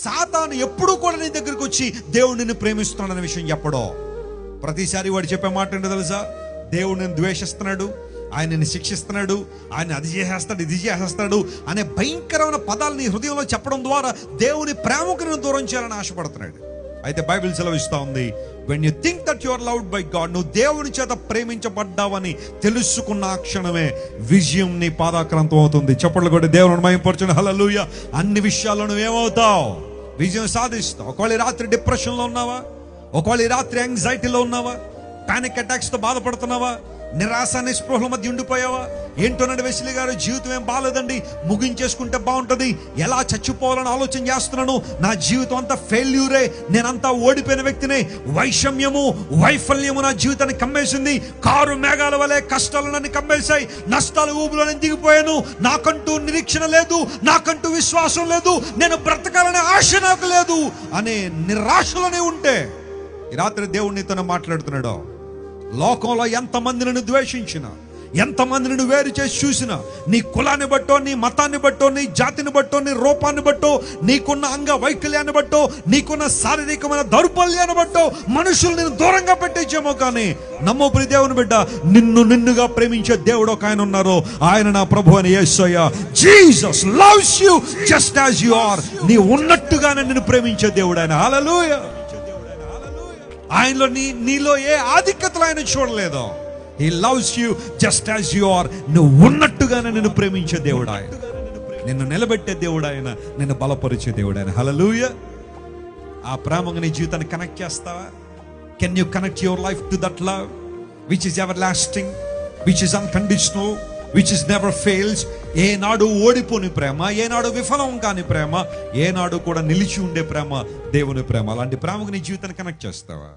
సాతాను ఎప్పుడూ కూడా నీ దగ్గరికి వచ్చి దేవుడు నిన్ను ప్రేమిస్తున్నాడనే విషయం చెప్పడో. ప్రతిసారి వాడు చెప్పే మాట ఏంటో తెలుసా? దేవుడు నిన్ను ద్వేషిస్తున్నాడు, ఆయన నిన్ను శిక్షిస్తున్నాడు, ఆయన అది చేసేస్తాడు, ఇది చేసేస్తాడు అనే భయంకరమైన పదాలు నీ హృదయంలో చెప్పడం ద్వారా దేవుని ప్రేమకు నిన్ను దూరం చేయాలని ఆశపడుతున్నాడు. అయితే బైబిల్ సెలవిస్తూ ఉంది, when you think that you are loved by God, నువ్వు దేవుని చేత ప్రేమించబడ్డావని తెలుసుకున్న ఆ క్షణమే విజయం నీ పాదాక్రాంతం అవుతుంది. చప్పట్లు కొట్టి దేవుని మహిమపరచండి. హల్లెలూయా. అన్ని విషయాల్లో నువ్వేమవుతావు? విజయం సాధిస్తావు. ఒకవేళ రాత్రి డిప్రెషన్లో ఉన్నావా, ఒకవేళ రాత్రి యాంగ్జైటీలో ఉన్నావా, పానిక్ అటాక్స్తో బాధపడుతున్నావా, నిరాశ నిస్పృహల మధ్య ఉండిపోయావా? ఏంటోనండి వెస్లీ గారు, జీవితం ఏం బాగాలేదండి, ముగించేసుకుంటే బాగుంటుంది, ఎలా చచ్చిపోవాలని ఆలోచన చేస్తున్నాను, నా జీవితం అంతా ఫెయిల్యూరే, నేనంతా ఓడిపోయిన వ్యక్తినే, వైషమ్యము వైఫల్యము నా జీవితాన్ని కమ్మేసింది, కారు మేఘాల వలె కష్టాలు నన్ను కమ్మేశాయి, నష్టాలు ఊబులో నేను దిగిపోయాను, నాకంటూ నిరీక్షణ లేదు, నాకంటూ విశ్వాసం లేదు, నేను బ్రతకాలనే ఆశ నాకు లేదు అనే నిరాశలోనే ఉంటే ఈ రాత్రి దేవుడు నీతోనే మాట్లాడుతున్నాడు. లోకంలో ఎంతమంది నిన్ను ద్వేషించినా, ఎంతమంది నిన్ను వేరు చేసి చూసినా, నీ కులాన్ని బట్టో, నీ మతాన్ని బట్టో, నీ జాతిని బట్టో, నీ రూపాన్ని బట్టో, నీకున్న అంగ వైకల్యాన్ని బట్టో, నీకున్న శారీరకమైన దౌర్బల్యాన్ని బట్టో మనుషులు నిన్ను దూరంగా పెట్టేసేమో, కానీ నమ్మో ప్రియ దేవుని బిడ్డ, నిన్నుగా ప్రేమించే దేవుడు ఒక ఆయన ఉన్నారు. ఆయన నా ప్రభు అని Yesayya. Jesus loves you just as you are. నీ ఉన్నట్టుగానే నిన్ను ప్రేమించే దేవుడు ఆయన. హల్లెలూయా. ఆయనలో నీలో ఏ ఆధిక్యతలు ఆయన చూడలేదు. He loves you just as you are. నువ్వు ఉన్నట్టుగానే నిన్ను ప్రేమించే దేవుడు ఆయన, నిన్ను నిలబెట్టే దేవుడు ఆయన, నిన్ను బలపరిచే దేవుడు ఆయన. హల్లెలూయా. ఆ ప్రేమగా నీ జీవితాన్ని కనెక్ట్ చేస్తావా? Can you connect your life to that love which is ever lasting, which is unconditional, which is never fails. ఏనాడు ఓడిపోని ప్రేమ, ఏనాడు విఫలం కాని ప్రేమ, ఏనాడు కూడా నిలిచి ఉండే ప్రేమ దేవుని ప్రేమ. అలాంటి ప్రేమకు నీ జీవితాన్ని కనెక్ట్ చేస్తావా?